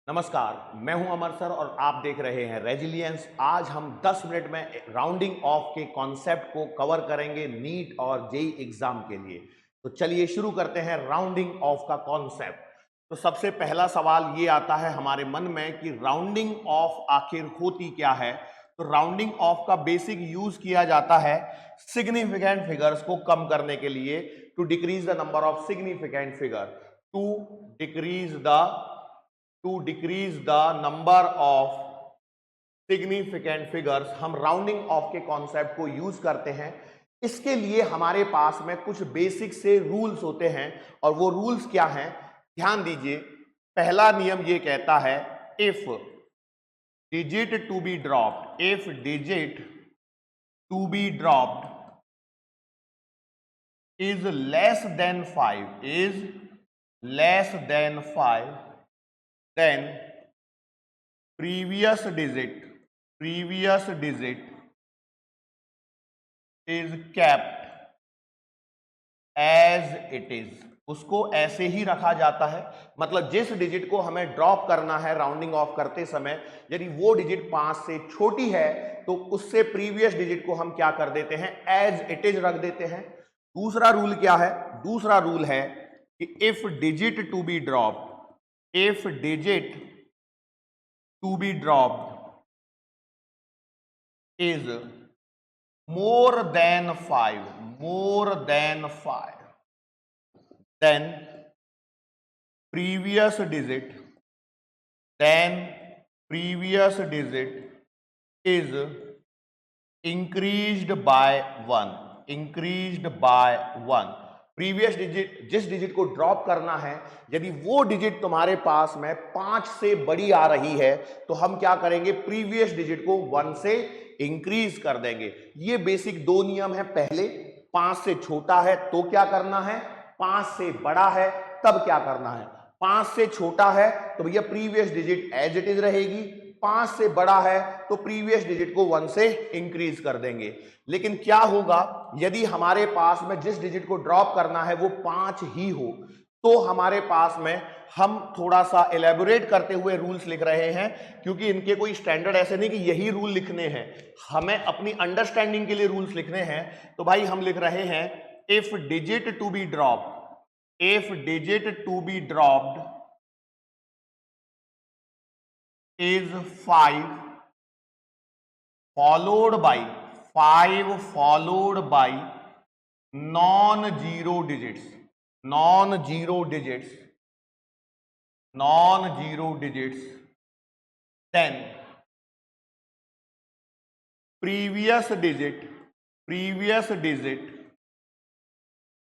नमस्कार, मैं हूं अमर सर और आप देख रहे हैं रेजिलियंस। आज हम 10 मिनट में राउंडिंग ऑफ के कॉन्सेप्ट को कवर करेंगे नीट और जेई एग्जाम के लिए। तो चलिए शुरू करते हैं राउंडिंग ऑफ का कॉन्सेप्ट। तो सबसे पहला सवाल ये आता है हमारे मन में कि राउंडिंग ऑफ आखिर होती क्या है। तो राउंडिंग ऑफ का बेसिक यूज किया जाता है सिग्निफिकेंट फिगर्स को कम करने के लिए, to decrease the number of significant figure, to decrease the number of significant figures. हम राउंडिंग ऑफ के कॉन्सेप्ट को यूज करते हैं। इसके लिए हमारे पास में कुछ बेसिक से रूल्स होते हैं और वो रूल्स क्या हैं, ध्यान दीजिए। पहला नियम ये कहता है if digit to be dropped, if digit to be dropped is less than 5, is less than 5, then previous digit is kept as it is, उसको ऐसे ही रखा जाता है। मतलब जिस डिजिट को हमें ड्रॉप करना है राउंडिंग ऑफ करते समय, यदि वो डिजिट 5 से छोटी है तो उससे प्रीवियस डिजिट को हम क्या कर देते हैं, एज इट इज रख देते हैं। दूसरा रूल क्या है, दूसरा रूल है कि if digit to be dropped, if digit to be dropped is more than 5, then previous digit is increased by 1, previous digit, जिस डिजिट को ड्रॉप करना है, यदि वो डिजिट तुम्हारे पास में 5 से बड़ी आ रही है तो हम क्या करेंगे, प्रीवियस डिजिट को 1 से इंक्रीज कर देंगे। ये बेसिक दो नियम है। पहले 5 से छोटा है तो क्या करना है, 5 से बड़ा है तब क्या करना है। 5 से छोटा है तो भैया previous digit as it is रहेगी, 5 से बड़ा है तो प्रीवियस डिजिट को 1 से इंक्रीज कर देंगे। लेकिन क्या होगा यदि हमारे पास में जिस डिजिट को ड्रॉप करना है वो 5 ही हो, तो हमारे पास में हम थोड़ा सा एलेबोरेट करते हुए रूल्स लिख रहे हैं, क्योंकि इनके कोई स्टैंडर्ड ऐसे नहीं कि यही रूल लिखने हैं, हमें अपनी अंडरस्टैंडिंग के लिए रूल्स लिखने हैं। तो भाई हम लिख रहे हैं if digit to be dropped, if digit to be dropped is 5 followed by non-zero digits, then previous digit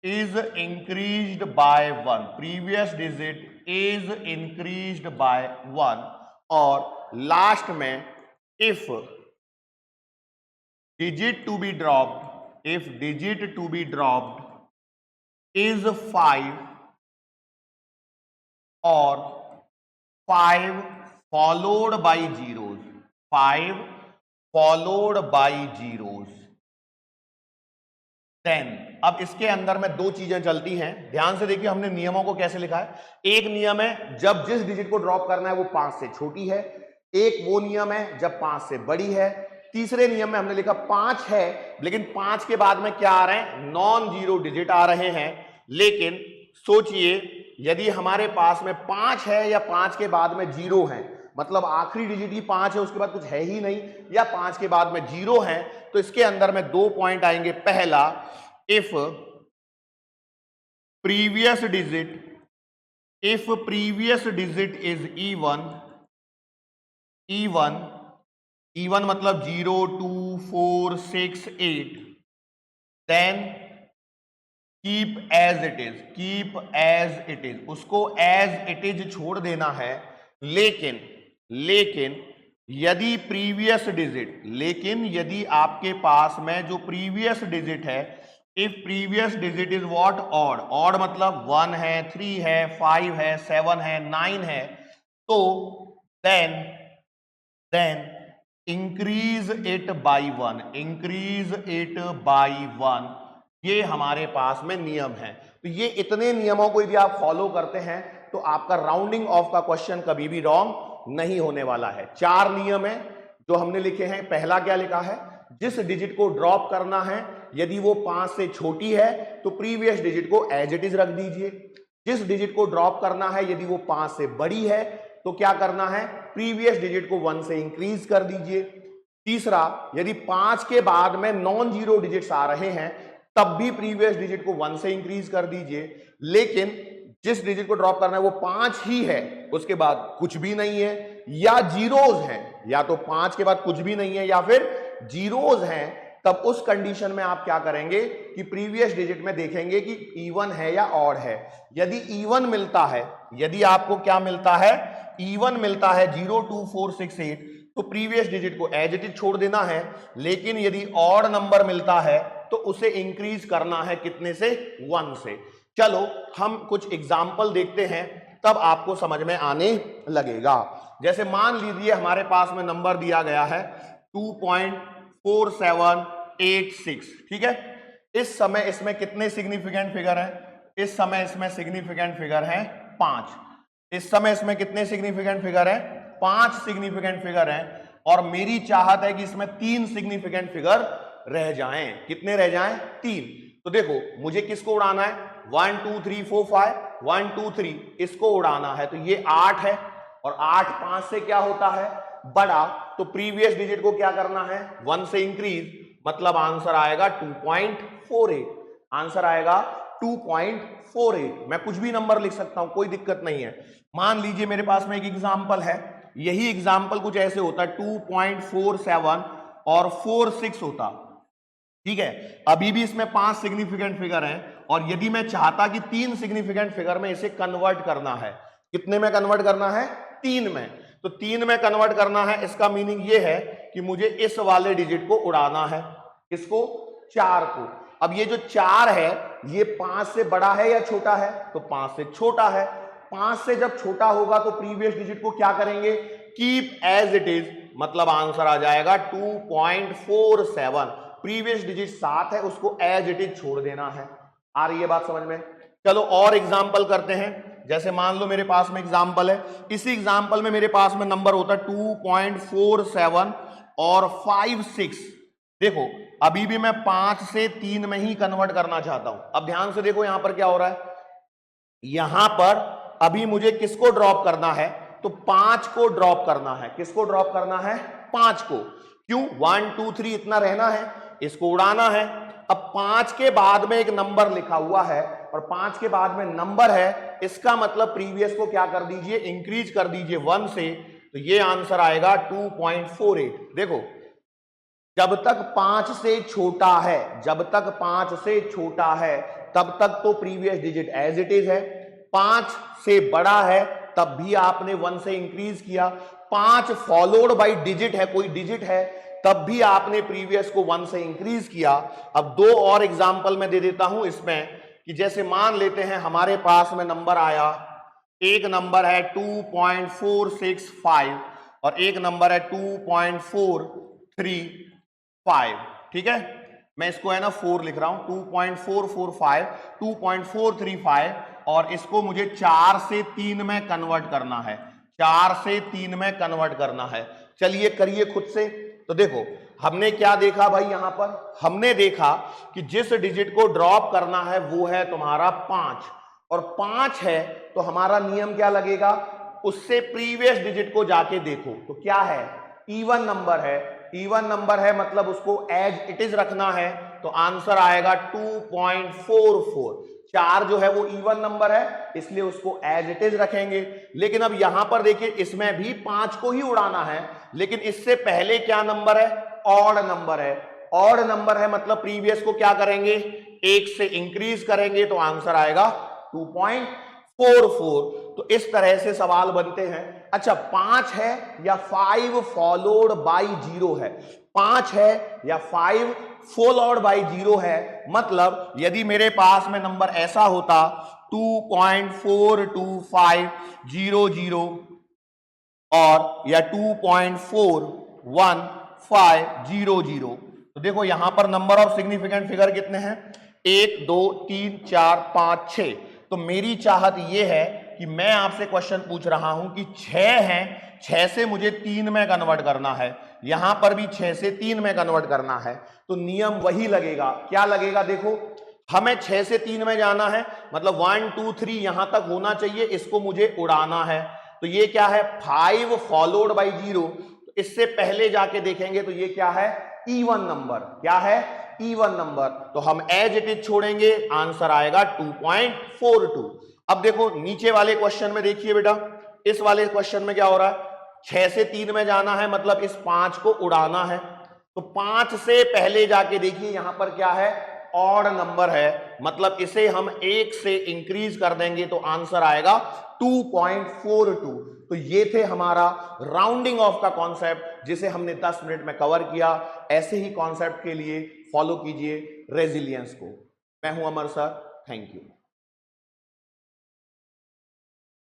is increased by 1, previous digit is increased by 1, और लास्ट में if digit to be dropped is 5 और 5 followed by zeros, then अब इसके अंदर में दो चीजें चलती हैं, ध्यान से देखिए हमने नियमों को कैसे लिखा है। एक नियम है जब जिस डिजिट को ड्रॉप करना है वो 5 से छोटी है, एक वो नियम है जब 5 से बड़ी है। तीसरे नियम में हमने लिखा 5 है लेकिन 5 के बाद में क्या आ रहे हैं, नॉन जीरो डिजिट आ रहे हैं। लेकिन सोचिए यदि हमारे पास में 5 है या 5 के बाद में 0 है, मतलब आखिरी डिजिट ही 5 है उसके बाद कुछ है ही नहीं, या 5 के बाद में 0 है, तो इसके अंदर में 2 पॉइंट आएंगे। पहला, if previous digit is even मतलब 0 2 4 6 8, then keep as it is, उसको एज इट इज छोड़ देना है। लेकिन यदि आपके पास में जो प्रीवियस डिजिट है, if previous digit is what, odd मतलब 1 है, 3 है, 5 है, 7 है, 9 है, तो देन इंक्रीज इट बाई 1, ये हमारे पास में नियम है। तो ये इतने नियमों को यदि आप फॉलो करते हैं तो आपका राउंडिंग ऑफ का क्वेश्चन कभी भी रॉन्ग नहीं होने वाला है। 4 नियम है जो हमने लिखे हैं। पहला क्या लिखा है, जिस डिजिट को ड्रॉप करना है यदि वो 5 से छोटी है तो प्रीवियस डिजिट को एज इट इज रख दीजिए। जिस डिजिट को ड्रॉप करना है यदि वो 5 से बड़ी है तो क्या करना है, प्रीवियस डिजिट को 1 से इंक्रीज कर दीजिए। तीसरा, यदि 5 के बाद में नॉन जीरो डिजिट्स आ रहे हैं तब भी प्रीवियस डिजिट को 1 से इंक्रीज कर दीजिए। लेकिन जिस डिजिट को ड्रॉप करना है वो 5 ही है, उसके बाद कुछ भी नहीं है या जीरोज हैं, या तो 5 के बाद कुछ भी नहीं है या फिर जीरोज हैं, तब उस कंडीशन में आप क्या करेंगे कि प्रीवियस डिजिट में देखेंगे कि इवन है या ऑड है। यदि इवन मिलता है, यदि आपको क्या मिलता है, इवन मिलता है 0 2 4 6 8, तो प्रीवियस डिजिट को एज इट इज छोड़ देना है। लेकिन यदि ऑड नंबर मिलता है तो उसे इंक्रीज करना है कितने से, 1 से। चलो हम कुछ एग्जाम्पल देखते हैं तब आपको समझ में आने लगेगा। जैसे मान लीजिए हमारे पास में नंबर दिया गया है 2.4786, ठीक है। इस समय इसमें कितने सिग्निफिकेंट फिगर हैं, इस समय इसमें सिग्निफिकेंट फिगर हैं 5। इस समय इसमें कितने सिग्निफिकेंट फिगर हैं, 5 सिग्निफिकेंट फिगर हैं। और मेरी चाहत है कि इसमें 3 सिग्निफिकेंट फिगर रह जाएं। कितने रह जाएं, 3। तो देखो मुझे किसको उड़ाना है, 1 2 3 4 5, 1 2 3 इसको उड़ाना है। तो ये 8 है और 8 5 से क्या होता है, बड़ा, तो प्रीवियस डिजिट को क्या करना है, 1 से इंक्रीज, मतलब आंसर आएगा 2.48। आंसर आएगा 2.48। मैं कुछ भी नंबर लिख सकता हूं, कोई दिक्कत नहीं है। मान लीजिए मेरे पास में एक एग्जांपल है, यही एग्जांपल कुछ ऐसे होता 2.47 और 46 होता, ठीक है। अभी भी इसमें 5 सिग्निफिकेंट फिगर हैं और यदि मैं चाहता कि 3 सिग्निफिकेंट फिगर में इसे कन्वर्ट करना है, कितने में कन्वर्ट करना है, 3 में, तो 3 में कन्वर्ट करना है। इसका मीनिंग यह है कि मुझे इस वाले डिजिट को उड़ाना है, इसको 4 को। अब ये जो 4 है ये 5 से बड़ा है या छोटा है, तो 5 से छोटा है। 5 से जब छोटा होगा तो प्रीवियस डिजिट को क्या करेंगे, कीप एज इट इज, मतलब आंसर आ जाएगा 2.47। प्रीवियस डिजिट 7 है, उसको एज इट इज छोड़ देना है। आ रही है बात समझ में। चलो और एग्जाम्पल करते हैं। जैसे मान लो मेरे पास में एग्जाम्पल है, इसी एग्जाम्पल में मेरे पास में नंबर होता है 2.47 और 56। देखो अभी भी मैं 5 से 3 में ही कन्वर्ट करना चाहता हूं। अब ध्यान से देखो यहां पर क्या हो रहा है, यहां पर अभी मुझे किसको ड्रॉप करना है, तो 5 को ड्रॉप करना है। किसको ड्रॉप करना है, 5 को। क्यों, 1 2 3 इतना रहना है, इसको उड़ाना है। अब 5 के बाद में एक नंबर लिखा हुआ है और 5 के बाद में नंबर है, इसका मतलब प्रीवियस को क्या कर दीजिए, इंक्रीज कर दीजिए 1 से। तो ये आंसर आएगा 2.48। देखो जब तक 5 से छोटा है, जब तक 5 से छोटा है तब तक तो previous digit as it is है। 5 से बड़ा है तब भी आपने 1 से इंक्रीज किया। 5 फॉलोड बाय डिजिट है, कोई डिजिट है, तब भी आपने प्रीवियस को 1 से इंक्रीज किया। अब 2 और एग्जांपल मैं दे देता हूं इसमें, कि जैसे मान लेते हैं हमारे पास में नंबर आया, एक नंबर है 2.465 और एक नंबर है 2.435, ठीक है। मैं इसको है ना 4 लिख रहा हूं, 2.445 2.435, और इसको मुझे 4 से 3 में कन्वर्ट करना है, 4 से 3 में कन्वर्ट करना है। चलिए करिए खुद से। तो देखो हमने क्या देखा भाई, यहां पर हमने देखा कि जिस डिजिट को ड्रॉप करना है वो है तुम्हारा 5, और 5 है तो हमारा नियम क्या लगेगा, उससे प्रीवियस डिजिट को जाके देखो तो क्या है, इवन नंबर है। इवन नंबर है मतलब उसको एज इट इज रखना है, तो आंसर आएगा 2.44। 4 जो है वो इवन नंबर है इसलिए उसको एज इट इज रखेंगे। लेकिन अब यहां पर देखिए इसमें भी 5 को ही उड़ाना है, लेकिन इससे पहले क्या नंबर है, ऑड नंबर है। ऑड नंबर है मतलब प्रीवियस को क्या करेंगे, 1 से इंक्रीज करेंगे, तो आंसर आएगा 2.44। तो इस तरह से सवाल बनते हैं। अच्छा 5 है या 5 फॉलोड बाय 0 है, 5 है या 5 फॉलोड बाय 0 है, मतलब यदि मेरे पास में नंबर ऐसा होता 2.42500 और या 2.41500, तो देखो यहां पर नंबर ऑफ सिग्निफिकेंट फिगर कितने हैं, 1 2 3 4 5 6। तो मेरी चाहत यह है कि मैं आपसे क्वेश्चन पूछ रहा हूं कि 6 हैं, 6 से मुझे 3 में कन्वर्ट करना है, यहां पर भी 6 से 3 में कन्वर्ट करना है, तो नियम वही लगेगा। क्या लगेगा? देखो, हमें 6 से 3 में जाना है, मतलब 1 2 3 यहां तक होना चाहिए, इसको मुझे उड़ाना है। तो ये क्या है? 5 फॉलोड बाई 0। इससे पहले जाके देखेंगे तो ये क्या है? Even number. क्या है? Even number. तो हम एज इट इज छोड़ेंगे, आंसर आएगा 2.42। अब देखो नीचे वाले क्वेश्चन में, देखिए बेटा, इस वाले क्वेश्चन में क्या हो रहा है? 6 से 3 में जाना है, मतलब इस 5 को उड़ाना है। तो 5 से पहले जाके देखिए यहां पर क्या है? ऑड नंबर है, मतलब इसे हम 1 से इंक्रीज कर देंगे तो आंसर आएगा 2.42। तो ये थे हमारा राउंडिंग ऑफ का कॉन्सेप्ट, जिसे हमने 10 मिनट में कवर किया। ऐसे ही कॉन्सेप्ट के लिए फॉलो कीजिए रेजिलियंस को। मैं हूं अमर सर, थैंक यू।